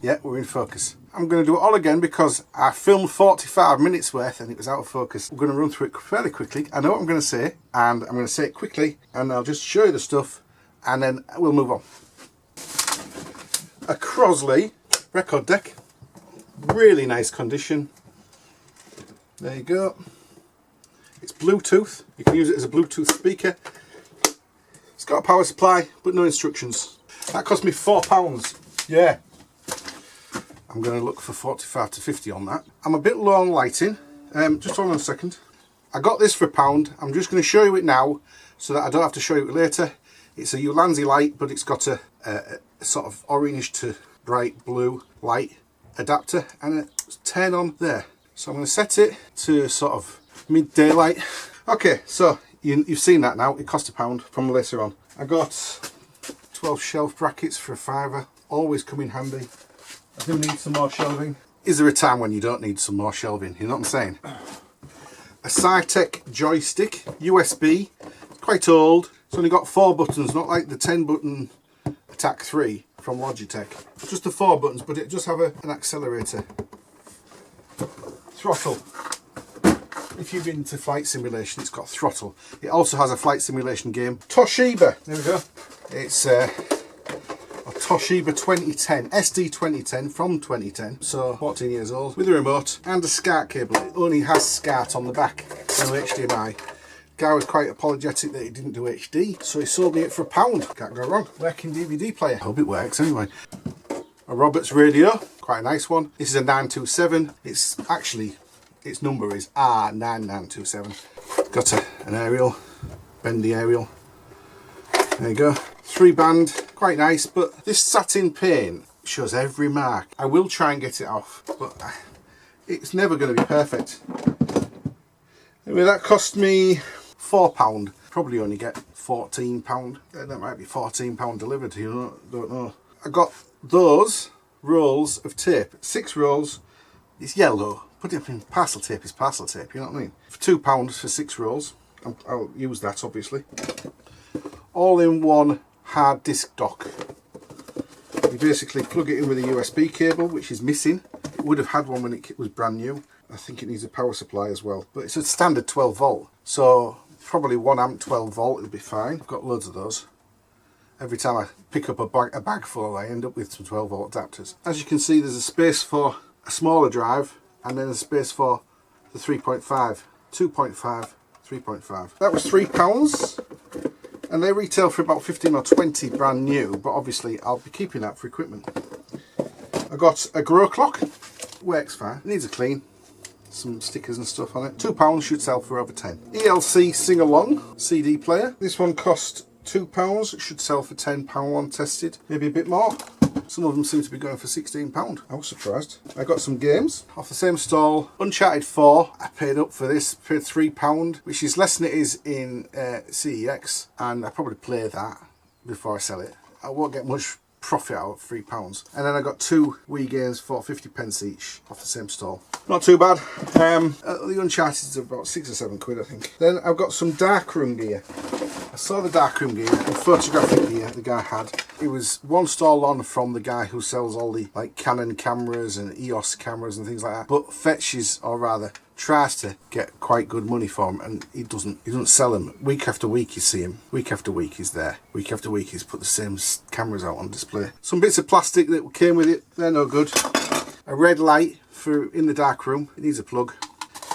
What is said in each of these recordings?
Yeah, we're in focus. I'm going to do it all again because I filmed 45 minutes worth and it was out of focus. We're going to run through it fairly quickly. I know what I'm going to say, and I'm going to say it quickly, and I'll just show you the stuff and then we'll move on. A Crosley record deck. Really nice condition. There you go. It's Bluetooth. You can use it as a Bluetooth speaker. It's got a power supply, but no instructions. That cost me £4. Yeah. I'm going to look for 45 to 50 on that. I'm a bit low on lighting. Just hold on a second. I got this for £1. I'm just going to show you it now so that I don't have to show you it later. It's a Ulanzi light, but it's got a sort of orange to bright blue light adapter, and it's turned on there. So I'm going to set it to sort of mid-daylight. Okay, so you've seen that now. It cost £1 from later on. I got 12 shelf brackets for £5. Always come in handy. I do need some more shelving. Is there a time when you don't need some more shelving? You know what I'm saying? A Cytec joystick, USB. It's quite old. It's only got 4 buttons, not like the 10 button Attack 3 from Logitech. Just the 4 buttons, but it does have an accelerator. Throttle. If you've been to flight simulation, it's got throttle. It also has a flight simulation game. Toshiba. There we go. It's a Toshiba 2010, SD 2010 from 2010, so 14 years old, with a remote and a SCART cable. It only has SCART on the back, no HDMI. Guy was quite apologetic that he didn't do HD, so he sold me it for £1. Can't go wrong. Working DVD player. Hope it works anyway. A Roberts radio, quite a nice one. This is a 927. It's actually, its number is R9927. Got an aerial, bendy aerial. There you go. 3-band, quite nice, but this satin paint shows every mark. I will try and get it off, but it's never going to be perfect. Anyway, that cost me £4. Probably only get £14. That might be £14 delivered, you know, don't know. I got those rolls of tape, 6 rolls. It's yellow. Put it in parcel tape is parcel tape, you know what I mean? For £2 for 6 rolls. I'll use that obviously. All in one hard disk dock. You basically plug it in with a USB cable, which is missing. It would have had one when it was brand new. I think it needs a power supply as well, but it's a standard 12 volt, so probably 1 amp 12 volt will be fine. I've got loads of those. Every time I pick up a bag full, I end up with some 12 volt adapters. As you can see, there's a space for a smaller drive, and then a space for the 3.5, 2.5, 3.5. That was £3. And they retail for about 15 or 20 brand new, but obviously I'll be keeping that for equipment. I got a grow clock, works fine, it needs a clean, some stickers and stuff on it. £2 should sell for over 10. ELC sing along CD player. This one cost £2, it should sell for £10 one tested, maybe a bit more. Some of them seem to be going for £16. I was surprised. I got some games off the same stall. Uncharted 4, I paid up for this, paid £3, which is less than it is in CEX, and I probably play that before I sell it. I won't get much profit out of £3. And then I got 2 Wii games for 50p each off the same stall. Not too bad. The Uncharted is about 6 or 7 quid, I think. Then I've got some darkroom gear. I saw the darkroom gear and photographic gear the guy had. It was one stall on from the guy who sells all the like Canon cameras and EOS cameras and things like that, but fetches, or rather tries to get quite good money for them, and he doesn't sell them. Week after week you see him, week after week he's there, week after week he's put the same cameras out on display. Some bits of plastic that came with it, they're no good. A red light for in the dark room, it needs a plug.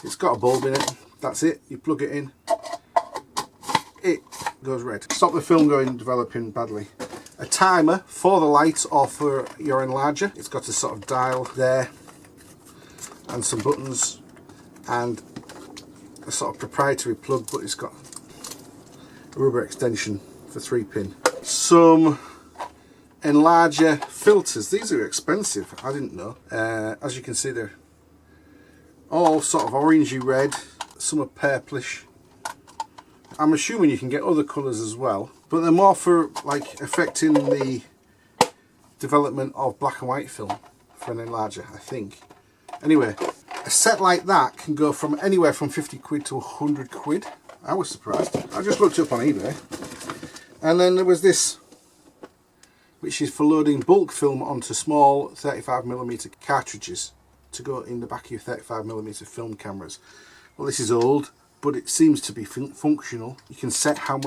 It's got a bulb in it, that's it, you plug it in, it goes red. Stop the film developing badly. A timer for the light or for your enlarger. It's got a sort of dial there and some buttons and a sort of proprietary plug, but it's got a rubber extension for 3-pin. Some enlarger filters. These are expensive, I didn't know. As you can see, they're all sort of orangey red, some are purplish. I'm assuming you can get other colours as well, but they're more for like affecting the development of black and white film for an enlarger, I think. Anyway, a set like that can go from anywhere from 50 quid to 100 quid. I was surprised. I just looked up on eBay. And then there was this which is for loading bulk film onto small 35mm cartridges to go in the back of your 35mm film cameras. Well, this is old, but it seems to be functional. You can set how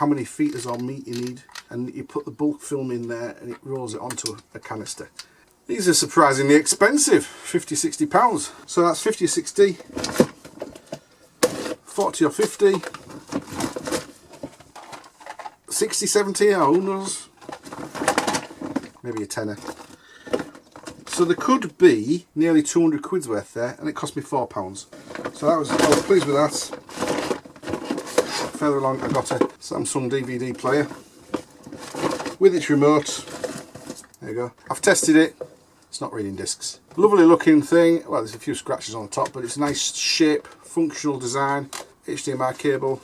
many feet or meat you need, and you put the bulk film in there and it rolls it onto a canister. These are surprisingly expensive, £50–60. So that's 50 or 60, 40 or 50, 60, 70, who knows? Maybe a tenner. So there could be nearly 200 quid's worth there, and it cost me £4. So I was pleased with that. Further along, I got a Samsung DVD player with its remote. There you go. I've tested it. It's not reading discs. Lovely looking thing. Well, there's a few scratches on the top, but it's a nice shape, functional design. HDMI cable,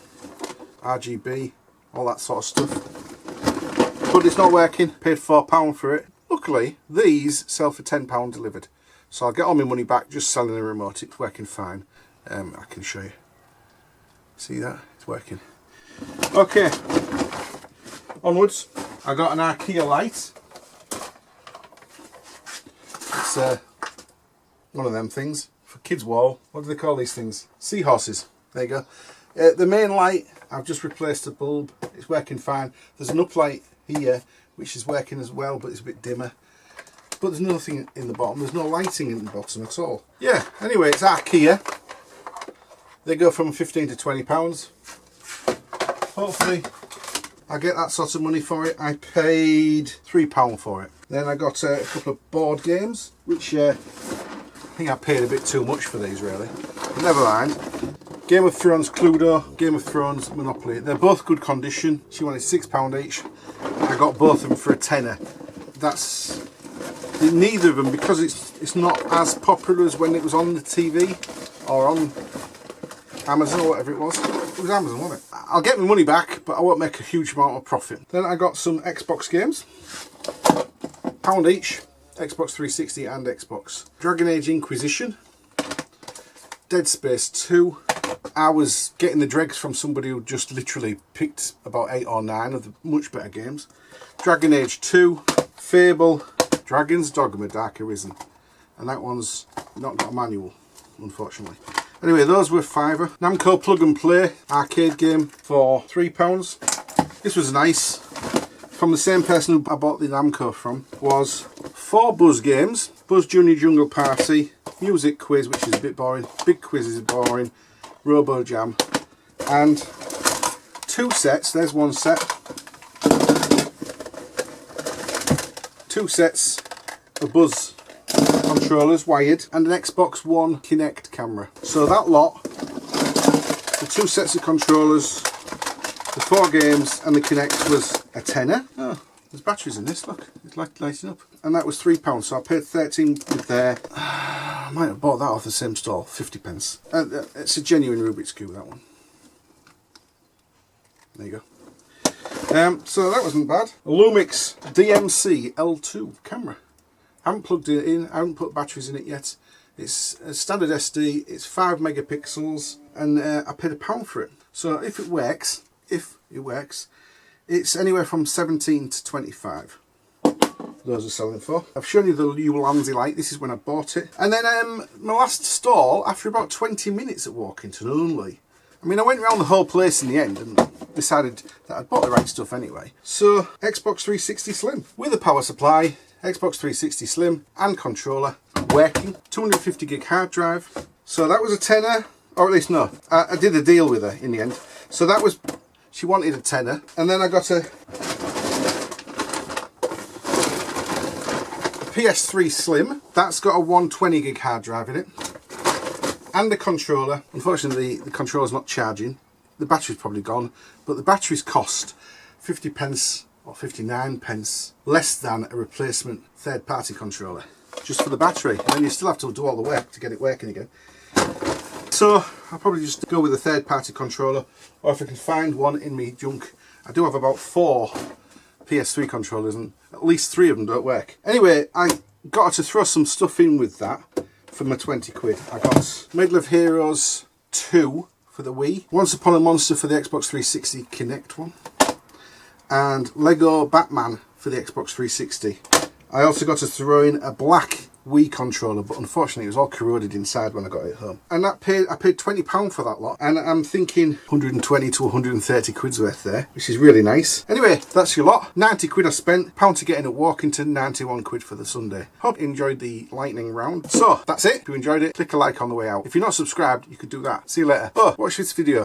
RGB, all that sort of stuff. But it's not working. Paid £4 for it. Luckily, these sell for £10 delivered. So I'll get all my money back just selling the remote. It's working fine. I can show you. See that? It's working. Okay. Onwards. I got an IKEA light. It's one of them things for kids' wall. What do they call these things? Seahorses. There you go. The main light, I've just replaced the bulb. It's working fine. There's an uplight here which is working as well, but it's a bit dimmer. But there's nothing in the bottom. There's no lighting in the bottom at all. Yeah, anyway, it's IKEA. They go from £15 to £20. Hopefully I get that sort of money for it. I paid £3 for it. Then I got a couple of board games, which I think I paid a bit too much for these really. But never mind. Game of Thrones Cluedo, Game of Thrones Monopoly. They're both good condition. She wanted £6 each. I got both of them for a tenner. That's neither of them, because it's not as popular as when it was on the TV or on Amazon or whatever it was. It was Amazon, wasn't it? I'll get my money back, but I won't make a huge amount of profit. Then I got some Xbox games. £1 each. Xbox 360 and Xbox. Dragon Age Inquisition. Dead Space 2. I was getting the dregs from somebody who just literally picked about 8 or 9 of the much better games. Dragon Age 2. Fable. Dragon's Dogma Dark Arisen. And that one's not got a manual, unfortunately. Anyway, those were £5. Namco Plug and Play arcade game for £3. This was nice. From the same person who I bought the Namco from, was 4 Buzz games. Buzz Junior Jungle Party, Music Quiz, which is a bit boring, Big Quiz is boring, Robo Jam, and 2 sets, there's one set, 2 sets of Buzz controllers wired, and an Xbox One Kinect camera. So that lot, the 2 sets of controllers, the 4 games and the Kinect was a tenner. Oh, there's batteries in this, look, it's lighting up. And that was £3, so I paid 13 with there. I might have bought that off the same stall, 50p. It's a genuine Rubik's Cube, that one. There you go. So that wasn't bad. A Lumix DMC L2 camera. I haven't plugged it in, I haven't put batteries in it yet. It's a standard SD, it's 5 megapixels, and I paid £1 for it. So if it works, it's anywhere from 17 to 25. Those are selling for. I've shown you the Ulanzi light, this is when I bought it. And then my last stall, after about 20 minutes at Walkington only. I mean, I went around the whole place in the end and decided that I'd bought the right stuff anyway. So, Xbox 360 Slim with a power supply, Xbox 360 Slim and controller, working, 250 gig hard drive. So that was a tenner, or at least no, I did a deal with her in the end. So that was, she wanted a tenner, and then I got a PS3 Slim. That's got a 120 gig hard drive in it. And the controller. Unfortunately, the controller's not charging. The battery's probably gone, but the batteries cost 50p or 59p less than a replacement third-party controller, just for the battery. And then you still have to do all the work to get it working again. So I'll probably just go with a third-party controller, or if I can find one in me junk. I do have about 4 PS3 controllers, and at least 3 of them don't work. Anyway, I got her to throw some stuff in with that for my 20 quid. I got Medal of Heroes 2 for the Wii, Once Upon a Monster for the Xbox 360 Kinect one, and Lego Batman for the Xbox 360. I also got to throw in a black Wii controller, but unfortunately it was all corroded inside when I got it home. And I paid £20 for that lot, and I'm thinking 120 to 130 quid's worth there, which is really nice. Anyway, that's your lot. 90 quid I spent, £1 to get in at Walkington, 91 quid for the Sunday. Hope you enjoyed the lightning round. So that's it. If you enjoyed it, click a like on the way out. If you're not subscribed, you could do that. See you later. Oh, watch this video.